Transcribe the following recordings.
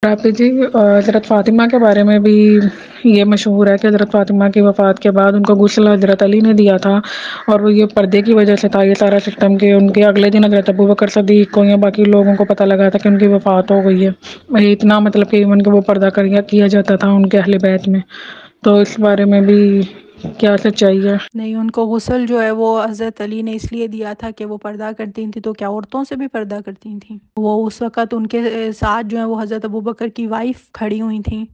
رابطے جی، حضرت فاطمہ کے بارے میں بھی یہ مشہور ہے کہ حضرت فاطمہ کی وفات کے بعد ان کو غسل حضرت علی نے دیا تھا، اور وہ یہ پردے کی وجہ سے تھا یہ سارا سسٹم، کہ ان کے اگلے دن حضرت ابوبکر صدیق کو یا باقی لوگوں کو پتہ لگا تھا کہ ان کی وفات ہو گئی ہے۔ وہی اتنا مطلب کہ ان کو وہ پردہ کیا جاتا تھا ان کے اہل بیت میں، تو اس بارے میں بھی کیا سچائی ہے؟ نہیں، ان کو غسل جو ہے وہ حضرت علی نے اس لیے دیا تھا کہ وہ پردہ کرتی تھیں، تو کیا عورتوں سے بھی پردہ کرتی تھیں؟ وہ اس وقت ان کے ساتھ جو ہے وہ حضرت ابوبکر کی وائف کھڑی ہوئی تھیں،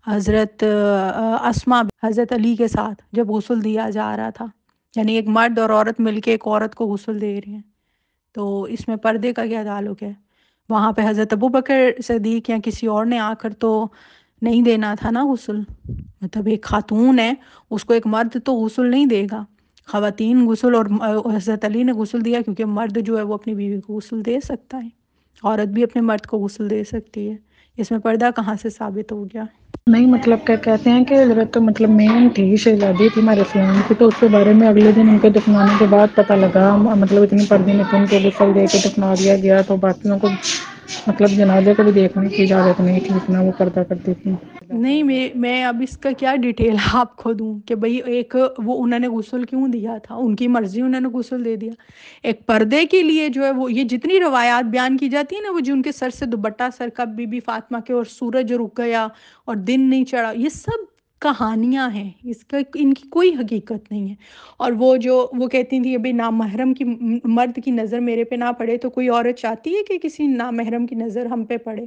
حضرت اسماء حضرت علی کے ساتھ جب غسل دیا جا رہا تھا، یعنی ایک مرد اور عورت مل کے ایک عورت کو غسل دے رہے ہیں، تو اس میں پردے کا کیا تعلق ہے؟ وہاں پہ حضرت ابوبکر صدیق یا کسی اور نے آ کر تو نہیں دینا تھا نا غسل، مطلب ایک خاتون ہے، اس کو ایک مرد تو غسل نہیں دے گا۔ خواتین غسل، اور حضرت علی نے غسل دیا کیونکہ مرد جو ہے وہ اپنی بیوی کو غسل دے سکتا ہے، عورت بھی اپنے مرد کو غسل دے سکتی ہے، اس میں پردہ کہاں سے ثابت ہو گیا؟ نہیں مطلب کیا کہتے ہیں کہ حضرت مطلب مین تھی، شہزادی تھی ہمارے اسلام کی، تو اس کے بارے میں اگلے دن ان کے دفنانے کے بعد پتہ لگا، مطلب اتنی پردے میں ان کو غسل دے کے دفنا دیا گیا، تو باقیوں کو مطلب جنازے کو بھی دیکھنے کی اجازت نہیں تھی، اتنا وہ پردہ کرتی تھی۔ نہیں، میں اب اس کا کیا ڈیٹیل آپ کو دوں کہ بھئی ایک وہ انہوں نے غسل کیوں دیا تھا، ان کی مرضی انہوں نے غسل دے دیا۔ ایک پردے کے لیے جو ہے وہ یہ جتنی روایات بیان کی جاتی ہیں نا، وہ جو ان کے سر سے دوپٹہ سرکب بی بی فاطمہ کے، اور سورج رک گیا اور دن نہیں چڑھا، یہ سب کہانیاں ہیں، اس کا ان کی کوئی حقیقت نہیں ہے۔ اور وہ جو وہ کہتی تھیں ابھی نامحرم کی مرد کی نظر میرے پہ نہ پڑے، تو کوئی عورت چاہتی ہے کہ کسی نامحرم کی نظر ہم پہ پڑے؟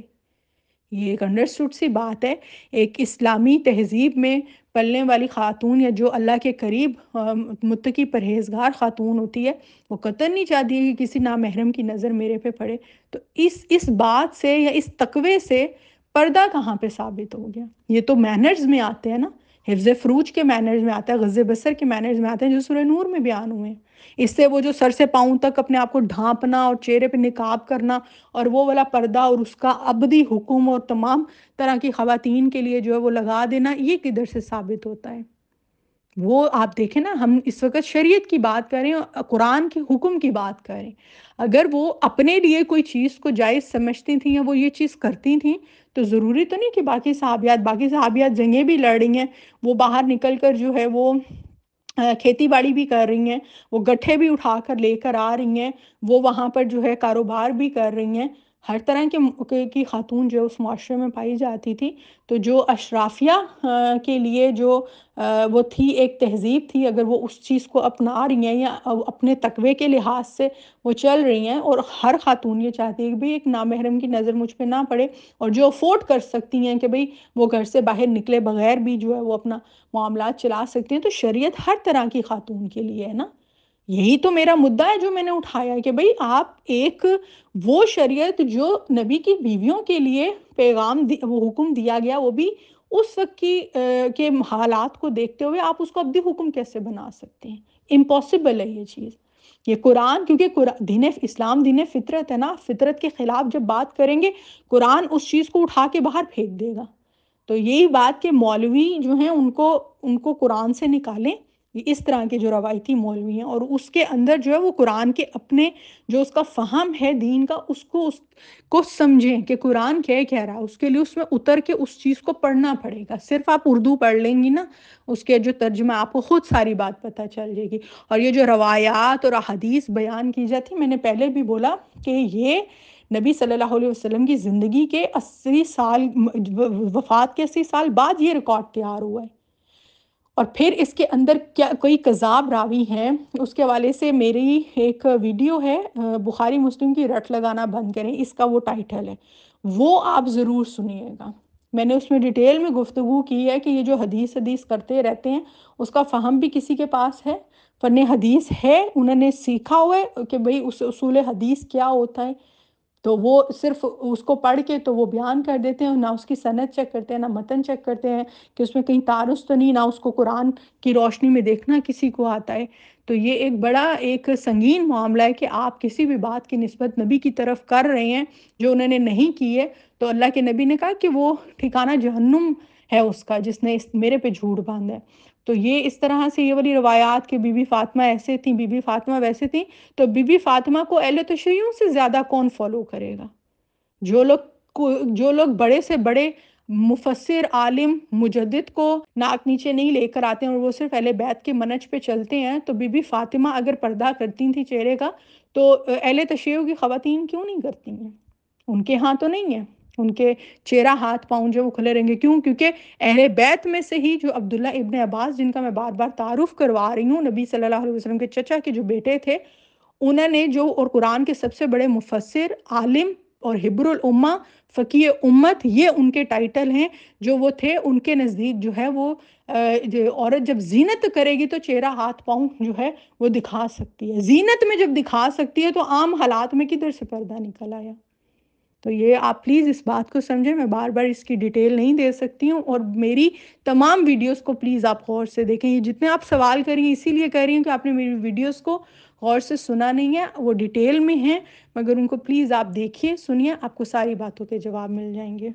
یہ ایک انڈرسٹوڈ سی بات ہے۔ ایک اسلامی تہذیب میں پلنے والی خاتون، یا جو اللہ کے قریب متقی پرہیزگار خاتون ہوتی ہے، وہ قطعاً نہیں چاہتی ہے کہ کسی نامحرم کی نظر میرے پہ پڑے۔ تو اس بات سے یا اس تقوی سے پردہ کہاں پہ ثابت ہو گیا؟ یہ تو مینرز میں آتے ہیں نا، حفظ فروج کے مینرز میں آتا ہے، غض بصر کے مینرز میں آتے ہیں، جو سورہ نور میں بیان ہوئے ہیں۔ اس سے وہ جو سر سے پاؤں تک اپنے آپ کو ڈھانپنا اور چہرے پہ نقاب کرنا، اور وہ والا پردہ اور اس کا ابدی حکم اور تمام طرح کی خواتین کے لیے جو ہے وہ لگا دینا، یہ کدھر سے ثابت ہوتا ہے؟ وہ آپ دیکھیں نا، ہم اس وقت شریعت کی بات کریں، قرآن کے حکم کی بات کریں، اگر وہ اپنے لیے کوئی چیز کو جائز سمجھتی تھیں یا وہ یہ چیز کرتی تھیں، تو ضروری تو نہیں کہ باقی صحابیات جنگیں بھی لڑ رہی ہیں، وہ باہر نکل کر جو ہے وہ کھیتی باڑی بھی کر رہی ہیں، وہ گٹھے بھی اٹھا کر لے کر آ رہی ہیں، وہ وہاں پر جو ہے کاروبار بھی کر رہی ہیں، ہر طرح کی خاتون جو اس معاشرے میں پائی جاتی تھی۔ تو جو اشرافیہ کے لیے جو وہ تھی، ایک تہذیب تھی، اگر وہ اس چیز کو اپنا رہی ہیں یا اپنے تقوی کے لحاظ سے وہ چل رہی ہیں، اور ہر خاتون یہ چاہتی ہے کہ بھئی ایک نامحرم کی نظر مجھ پہ نہ پڑے، اور جو افورڈ کر سکتی ہیں کہ بھئی وہ گھر سے باہر نکلے بغیر بھی جو ہے وہ اپنا معاملات چلا سکتی ہیں، تو شریعت ہر طرح کی خاتون کے لیے ہے نا۔ یہی تو میرا مدعا ہے جو میں نے اٹھایا ہے کہ بھئی آپ ایک وہ شریعت جو نبی کی بیویوں کے لیے پیغام وہ حکم دیا گیا، وہ بھی اس وقت کے حالات کو دیکھتے ہوئے آپ اس کو ابدی حکم کیسے بنا سکتے ہیں؟ امپاسبل ہے یہ چیز۔ یہ قرآن، کیونکہ دین اسلام دین فطرت ہے نا، فطرت کے خلاف جب بات کریں گے، قرآن اس چیز کو اٹھا کے باہر پھینک دے گا۔ تو یہی بات کہ مولوی جو ہیں ان کو قرآن سے نکالیں، اس طرح کے جو روایتی مولوی ہیں، اور اس کے اندر جو ہے وہ قرآن کے اپنے جو اس کا فہم ہے دین کا، اس کو سمجھیں کہ قرآن کیا کہہ رہا ہے، اس کے لیے اس میں اتر کے اس چیز کو پڑھنا پڑے گا۔ صرف آپ اردو پڑھ لیں گی نا، اس کے جو ترجمہ آپ کو خود ساری بات پتہ چل جائے گی۔ اور یہ جو روایات اور احادیث بیان کی جاتی، میں نے پہلے بھی بولا کہ یہ نبی صلی اللہ علیہ وسلم کی زندگی کے 80 سال، وفات کے 80 سال بعد یہ ریکارڈ تیار ہوا ہے۔ اور پھر اس کے اندر کیا کوئی کذاب راوی ہیں، اس کے حوالے سے میری ایک ویڈیو ہے، بخاری مسلم کی رٹ لگانا بند کریں، اس کا وہ ٹائٹل ہے، وہ آپ ضرور سنیے گا۔ میں نے اس میں ڈیٹیل میں گفتگو کی ہے کہ یہ جو حدیث کرتے رہتے ہیں، اس کا فہم بھی کسی کے پاس ہے، فن حدیث ہے، انہوں نے سیکھا ہوا ہے کہ بھئی اس اصول حدیث کیا ہوتا ہے، تو وہ صرف اس کو پڑھ کے تو وہ بیان کر دیتے ہیں، نہ اس کی سند چیک کرتے ہیں، نہ متن چیک کرتے ہیں کہ اس میں کہیں تعارض تو نہیں، نہ اس کو قرآن کی روشنی میں دیکھنا کسی کو آتا ہے۔ تو یہ ایک بڑا ایک سنگین معاملہ ہے کہ آپ کسی بھی بات کی نسبت نبی کی طرف کر رہے ہیں جو انہوں نے نہیں کی ہے، تو اللہ کے نبی نے کہا کہ وہ ٹھکانہ جہنم ہے اس کا جس نے میرے پہ جھوٹ باندھا ہے۔ تو یہ اس طرح سے یہ والی روایات کہ بی بی فاطمہ ایسے تھیں، بی بی فاطمہ ویسے تھیں، تو بی بی فاطمہ کو اہل تشیعوں سے زیادہ کون فالو کرے گا؟ جو لوگ جو لوگ بڑے سے بڑے مفسر، عالم، مجدد کو ناک نیچے نہیں لے کر آتے ہیں اور وہ صرف اہل بیت کے منہج پہ چلتے ہیں، تو بی بی فاطمہ اگر پردہ کرتی تھی چہرے کا تو اہل تشیع کی خواتین کیوں نہیں کرتی ہیں؟ ان کے ہاں تو نہیں ہے، ان کے چہرہ ہاتھ پاؤں جو وہ کھلے رہیں گے، کیوں؟ کیونکہ اہل بیت میں سے ہی جو عبداللہ ابن عباس، جن کا میں بار بار تعارف کروا رہی ہوں، نبی صلی اللہ علیہ وسلم کے چچا کے جو بیٹے تھے، انہوں نے جو، اور قرآن کے سب سے بڑے مفسر، عالم اور حبر الامہ، فقیہ امت، یہ ان کے ٹائٹل ہیں جو وہ تھے۔ ان کے نزدیک جو ہے وہ عورت جب زینت کرے گی تو چہرہ ہاتھ پاؤں جو ہے وہ دکھا سکتی ہے، زینت میں جب دکھا سکتی ہے تو عام حالات میں کدھر سے پردہ نکل آیا؟ تو یہ آپ پلیز اس بات کو سمجھیں، میں بار بار اس کی ڈیٹیل نہیں دے سکتی ہوں، اور میری تمام ویڈیوز کو پلیز آپ غور سے دیکھیں۔ یہ جتنے آپ سوال کر رہی ہیں اسی لیے کر رہی ہوں کہ آپ نے میری ویڈیوز کو غور سے سنا نہیں ہے، وہ ڈیٹیل میں ہیں، مگر ان کو پلیز آپ دیکھیے، سنیے، آپ کو ساری باتوں کے جواب مل جائیں گے۔